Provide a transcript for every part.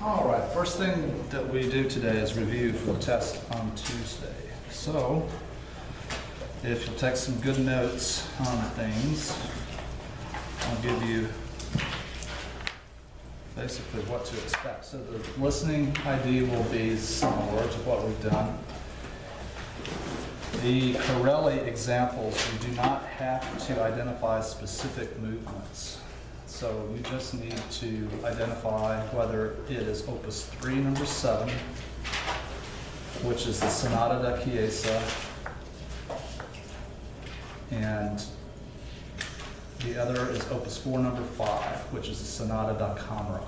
All right, first thing that we do today is review for the test on Tuesday. So, if you'll take some good notes on things, I'll give you basically what to expect. So the listening ID will be similar to what we've done. The Corelli examples, we do not have to identify specific movements. So you just need to identify whether it is Opus 3, number 7, which is the Sonata da Chiesa, and the other is Opus 4, number 5, which is the Sonata da Camera.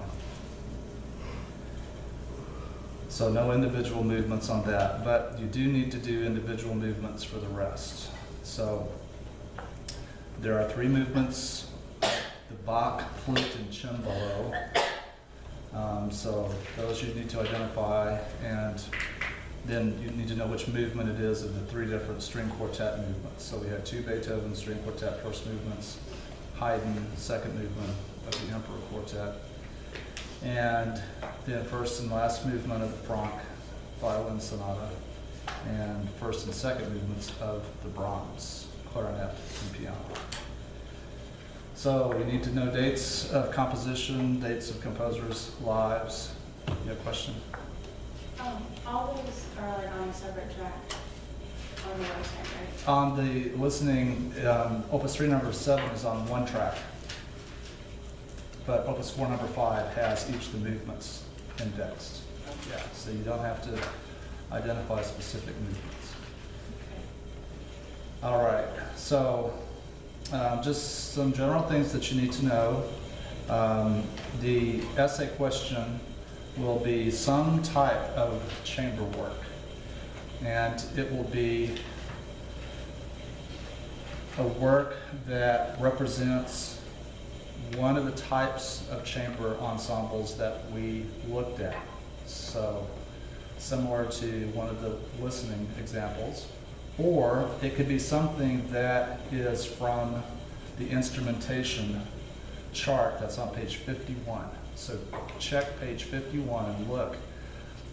So no individual movements on that, but you do need to do individual movements for the rest. So there are 3 movements: the Bach, flute, and cembalo. So those you need to identify, and then you need to know which movement it is of the 3 different string quartet movements. So we have 2 Beethoven string quartet first movements, Haydn second movement of the Emperor Quartet, and then first and last movement of the Franck violin sonata, and first and second movements of the Brahms clarinet and piano. So you need to know dates of composition, dates of composers' lives. You have a question? All those are like on a separate track on the website, right? On the listening, Opus 3 number 7 is on 1 track, but Opus 4 number 5 has each of the movements indexed. Yeah, so you don't have to identify specific movements. All right, so just some general things that you need to know. The essay question will be some type of chamber work, and it will be a work that represents one of the types of chamber ensembles that we looked at. So similar to one of the listening examples, or it could be something that is from the instrumentation chart that's on page 51. So check page 51 and look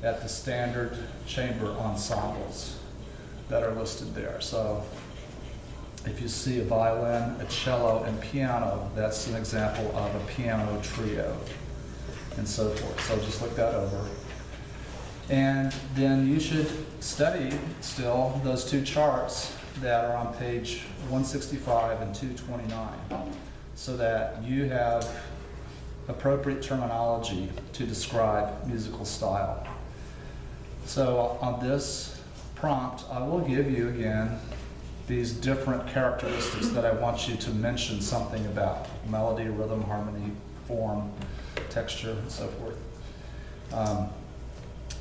at the standard chamber ensembles that are listed there. So if you see a violin, a cello, and piano, that's an example of a piano trio, and so forth. So just look that over. And then you should study still those 2 charts that are on page 165 and 229, so that you have appropriate terminology to describe musical style. So on this prompt, I will give you again these different characteristics that I want you to mention something about: melody, rhythm, harmony, form, texture, and so forth.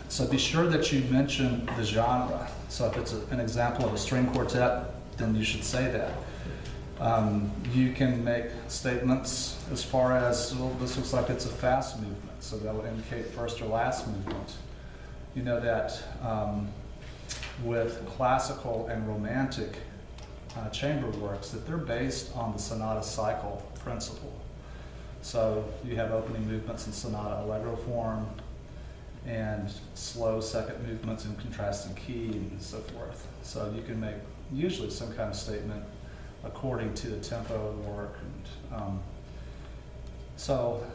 So be sure that you mention the genre. So if it's an example of a string quartet, then you should say that. You can make statements as far as, well, this looks like it's a fast movement, so that would indicate first or last movement. You know that with classical and romantic chamber works, that they're based on the sonata cycle principle. So you have opening movements in sonata allegro form, and slow second movements in contrasting key, and so forth. So you can make usually some kind of statement according to the tempo of the work. And, so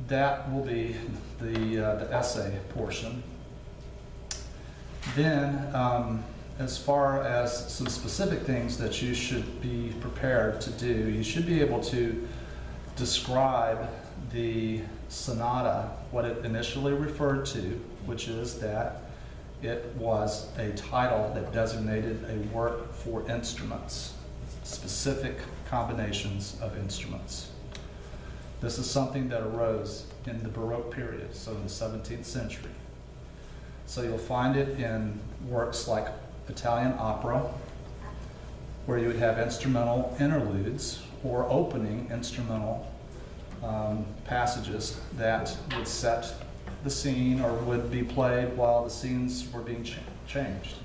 that will be the essay portion. Then, as far as some specific things that you should be prepared to do, you should be able to describe the sonata, what it initially referred to, which is that it was a title that designated a work for instruments, specific combinations of instruments. This is something that arose in the Baroque period, so in the 17th century. So you'll find it in works like Italian opera, where you would have instrumental interludes or opening instrumental passages that would set the scene or would be played while the scenes were being changed.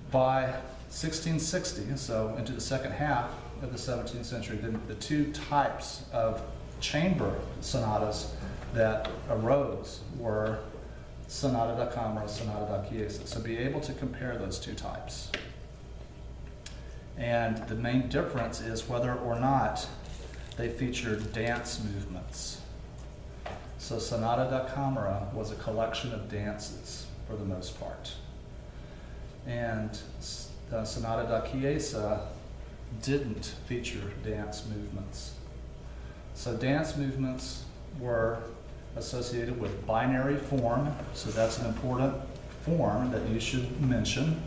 By 1660, so into the second half of the 17th century, the 2 types of chamber sonatas that arose were Sonata da Camera, Sonata da Chiesa. So be able to compare those two types. And the main difference is whether or not they featured dance movements. So Sonata da Camera was a collection of dances for the most part. And Sonata da Chiesa didn't feature dance movements. So dance movements were associated with binary form, so that's an important form that you should mention.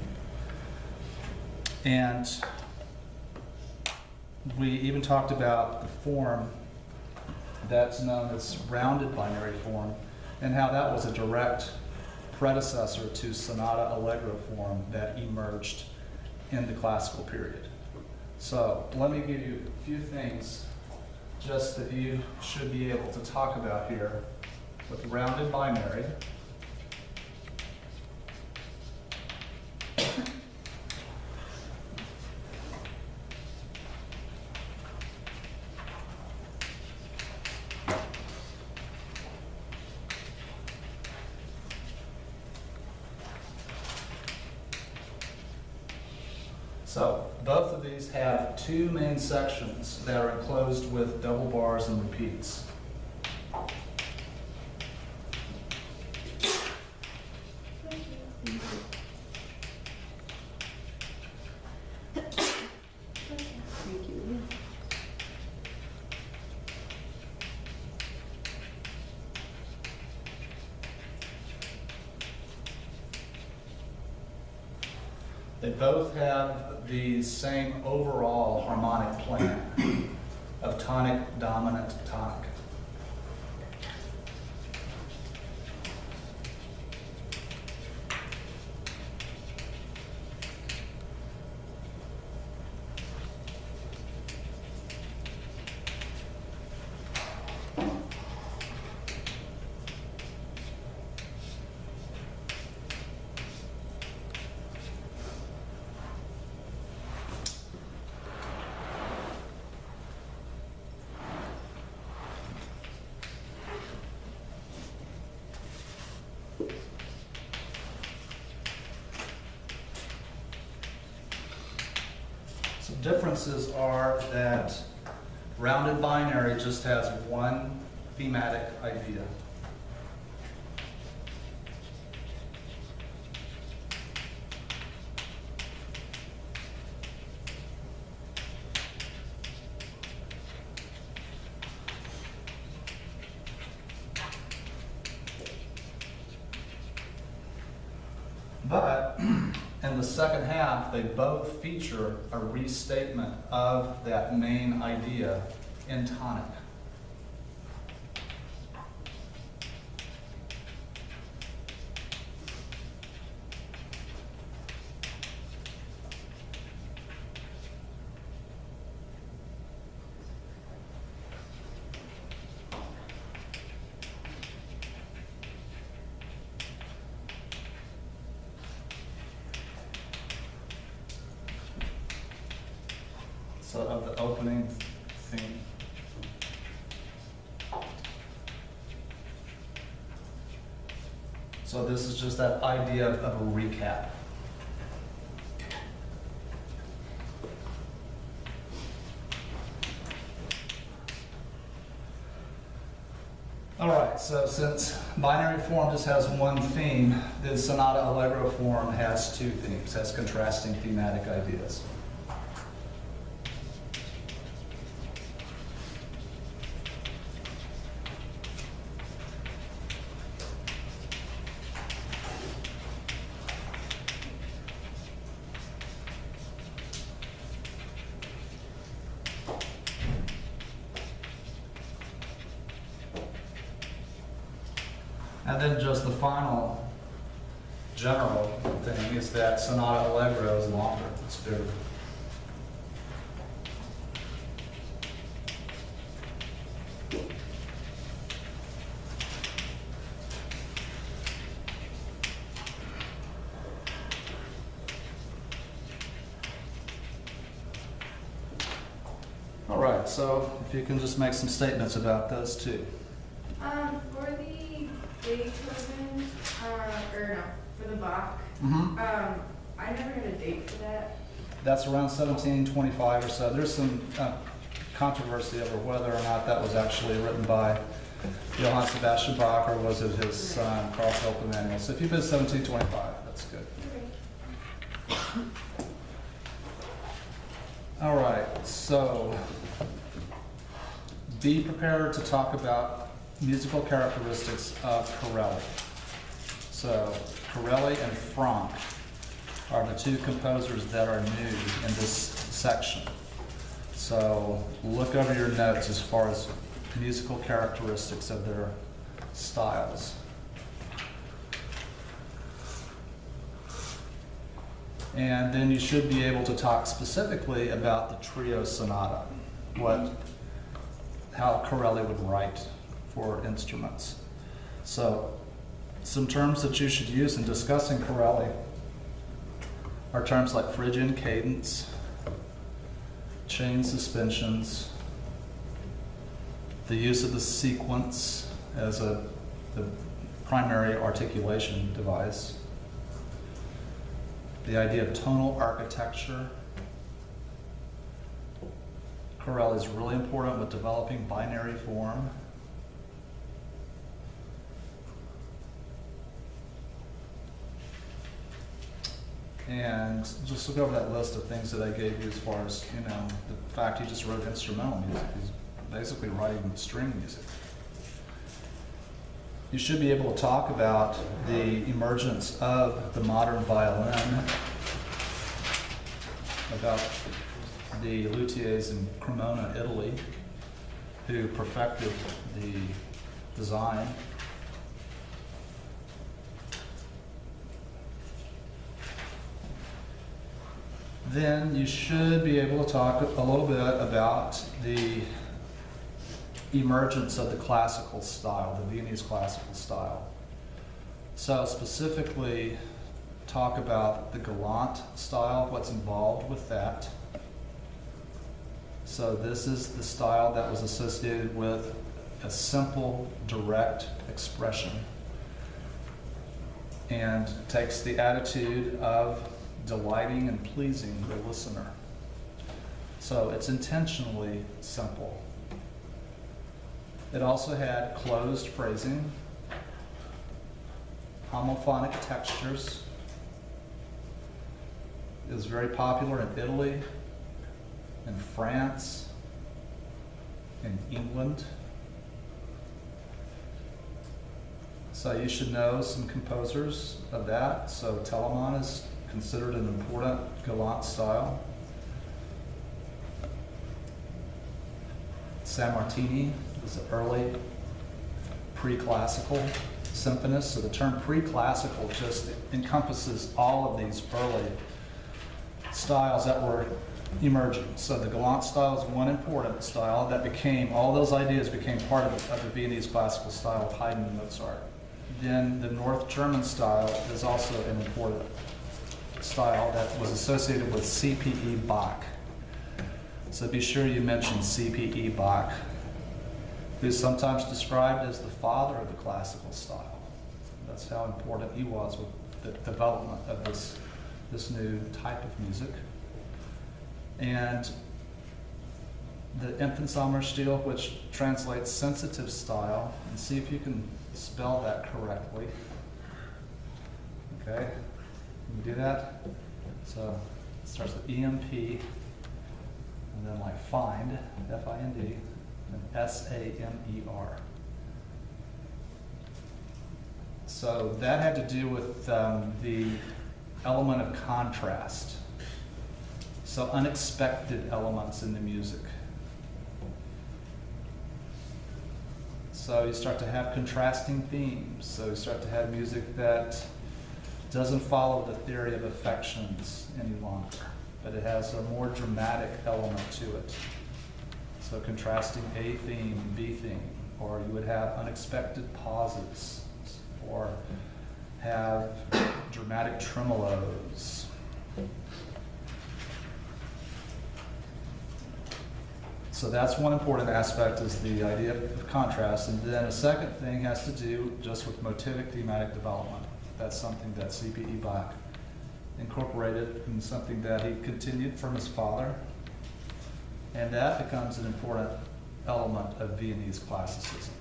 And we even talked about the form that's known as rounded binary form and how that was a direct predecessor to sonata allegro form that emerged in the classical period. So let me give you a few things just that you should be able to talk about here with rounded binary. So both of these have two main sections that are enclosed with double bars and repeats. Thank you. They both have the same overall harmonic plan of tonic, dominant, tonic. Some differences are that rounded binary just has one thematic idea. But in the second half, they both feature a restatement of that main idea in tonic. So of the opening theme. So this is just that idea of a recap. All right, so since binary form just has one theme, the sonata allegro form has two themes, has contrasting thematic ideas. And then just the final general thing is that sonata allegro is longer, it's bigger. All right, so if you can just make some statements about those two. For the Beethoven, or no, for the Bach, I never had a date for that. That's around 1725 or so. There's some controversy over whether or not that was actually written by Johann Sebastian Bach or was it his son, Carl Philipp Emanuel. So if you put 1725, that's good. All right, so be prepared to talk about musical characteristics of Corelli. So Corelli and Franck are the two composers that are new in this section. So look over your notes as far as musical characteristics of their styles. And then you should be able to talk specifically about the trio sonata, how Corelli would write for instruments. So some terms that you should use in discussing Corelli are terms like Phrygian cadence, chain suspensions, the use of the sequence as the primary articulation device, the idea of tonal architecture. Corelli is really important with developing binary form. And just look over that list of things that I gave you as far as, the fact he just wrote instrumental music. He's basically writing string music. You should be able to talk about the emergence of the modern violin, about the luthiers in Cremona, Italy, who perfected the design. Then you should be able to talk a little bit about the emergence of the classical style, the Viennese classical style. So specifically, talk about the Galant style, what's involved with that. So this is the style that was associated with a simple, direct expression and takes the attitude of delighting and pleasing the listener. So it's intentionally simple. It also had closed phrasing, homophonic textures. It was very popular in Italy, in France, in England. So you should know some composers of that. So Telemann is considered an important Galant style. Sammartini was an early pre-classical symphonist. So the term pre-classical just encompasses all of these early styles that were emerging. So the Galant style is one important style that became, all those ideas became part of the Viennese classical style of Haydn and Mozart. Then the North German style is also an important style that was associated with C.P.E. Bach. So be sure you mention C.P.E. Bach, who's sometimes described as the father of the classical style. That's how important he was with the development of this new type of music. And the Empfindsamer-Stil, which translates sensitive style, and see if you can spell that correctly. Okay, can you do that? So it starts with EMP, and then like find, F-I-N-D, and S-A-M-E-R. So that had to do with the element of contrast. So unexpected elements in the music. So you start to have contrasting themes. So you start to have music that doesn't follow the theory of affections any longer, but it has a more dramatic element to it. So contrasting A theme, B theme, or you would have unexpected pauses, or have dramatic tremolos. So that's one important aspect, is the idea of contrast. And then a second thing has to do just with motivic thematic development. That's something that C.P.E. Bach incorporated, and something that he continued from his father. And that becomes an important element of Viennese classicism.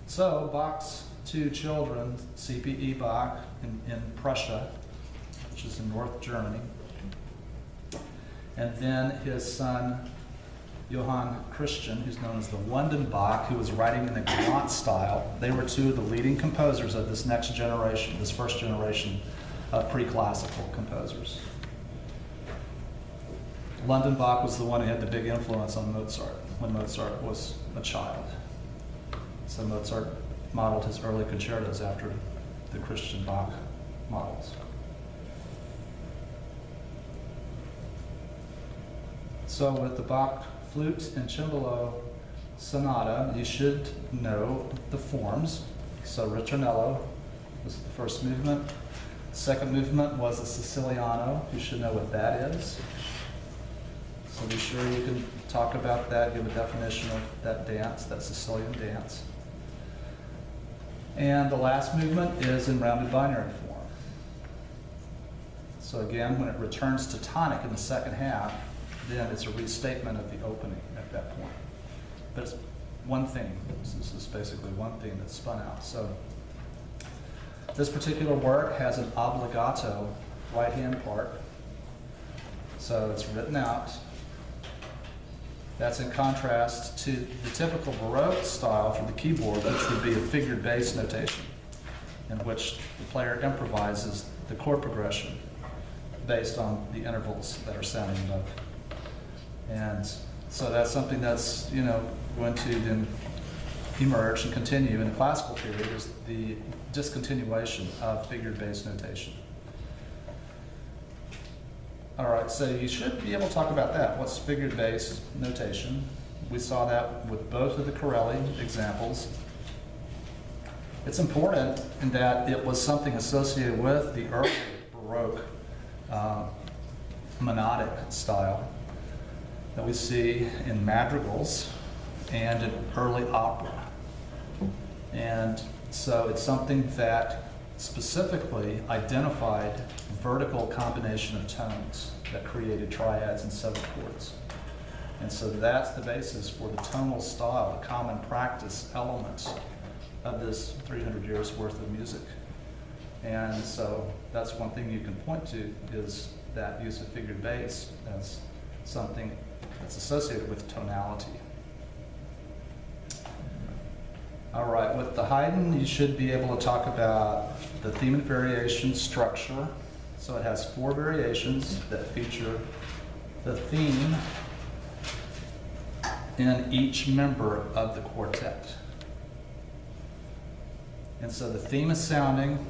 So Bach's two children, C.P.E. Bach in Prussia, which is in North Germany, and then his son, Johann Christian, who's known as the London Bach, who was writing in the Galant style. They were two of the leading composers of this next generation, this first generation of pre-classical composers. London Bach was the one who had the big influence on Mozart when Mozart was a child. So Mozart modeled his early concertos after the Christian Bach models. So with the Bach flute and cembalo sonata, you should know the forms. So ritornello was the first movement. Second movement was a Siciliano. You should know what that is. So be sure you can talk about that, give a definition of that dance, that Sicilian dance. And the last movement is in rounded binary form. So again, when it returns to tonic in the second half, then it's a restatement of the opening at that point. But it's one theme. This is basically one theme that's spun out. So this particular work has an obbligato right-hand part. So it's written out. That's in contrast to the typical Baroque style for the keyboard, which would be a figured bass notation, in which the player improvises the chord progression based on the intervals that are sounding above. And so that's something that's, going to then emerge and continue in the classical period, is the discontinuation of figured bass notation. All right, so you should be able to talk about that. What's figured bass notation? We saw that with both of the Corelli examples. It's important in that it was something associated with the early Baroque monodic style that we see in madrigals and in early opera. And so it's something that specifically identified vertical combination of tones that created triads and seven chords. And so that's the basis for the tonal style, the common practice elements of this 300 years worth of music. And so that's one thing you can point to, is that use of figured bass as something that's associated with tonality. All right, with the Haydn, you should be able to talk about the theme and variation structure. So it has 4 variations that feature the theme in each member of the quartet. And so the theme is sounding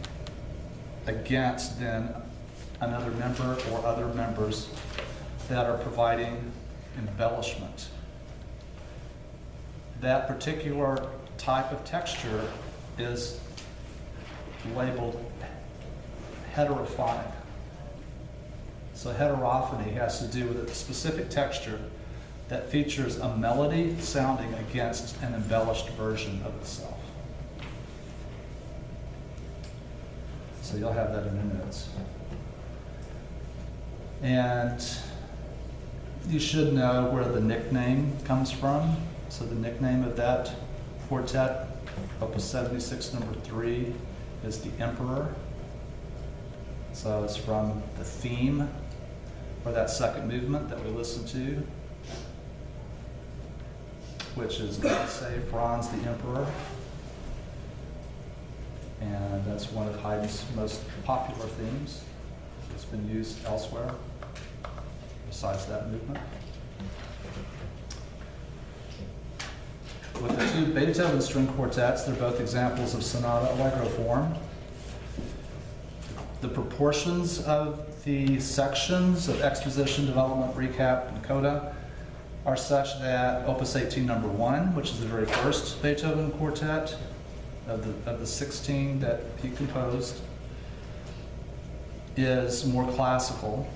against then another member or other members that are providing embellishment. That particular type of texture is labeled heterophonic. So heterophony has to do with a specific texture that features a melody sounding against an embellished version of itself. So you'll have that in your notes. And you should know where the nickname comes from. So the nickname of that quartet, Opus 76, number 3, is the Emperor. So it's from the theme for that second movement that we listened to, which is God Save Franz the Emperor. And that's one of Haydn's most popular themes. It's been used elsewhere besides that movement. With the 2 Beethoven string quartets, they're both examples of sonata allegro form. The proportions of the sections of exposition, development, recap, and coda are such that Opus 18, number 1, which is the very first Beethoven quartet of the 16 that he composed, is more classical,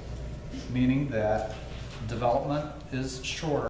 meaning that development is shorter